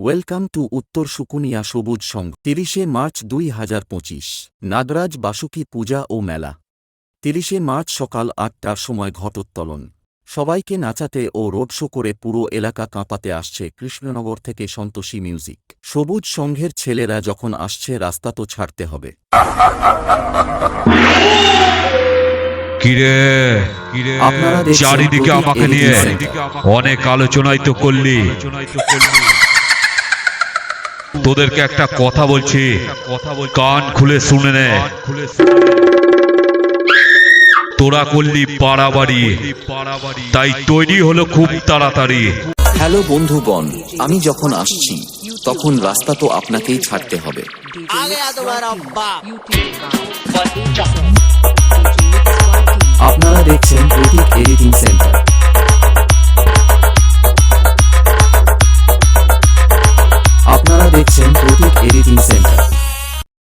Welcome to উত্তর সুকুনিয়া সবুজ সংঘ ৩০শে March ২০২৫ Nagraj Vasuki পূজা ও মেলা ৩০শে মার্চ সকাল ৮টার সময় ঘটোত্তোলন সবাইকে নাচাতে ও রোড শো করে পুরো এলাকা কাঁপাতে আসছে কৃষ্ণনগর থেকে সন্তোষী মিউজিক সবুজ সংঘের ছেলেরা যখন আসছে রাস্তা তো ছাড়তে হবে। কিরে চারিদিকে আমাকে নিয়ে অনেক আলোচনাই তো করলি, তোদেরকে একটা কথা বলছি, কান খুলে শুনে নে। তোরা করলি পাড়াবাড়ি, তাই তৈরি হলো খুব তাড়াতাড়ি। হ্যালো বন্ধুগণ, আমি যখন আসছি তখন রাস্তা তো আপনাকেই ছাড়তে হবে। আপনারা দেখছেন প্রতীক এডিটিং সেন্টার। আপনারা দেখছেন প্রতীক এডিটিং সেন্টার।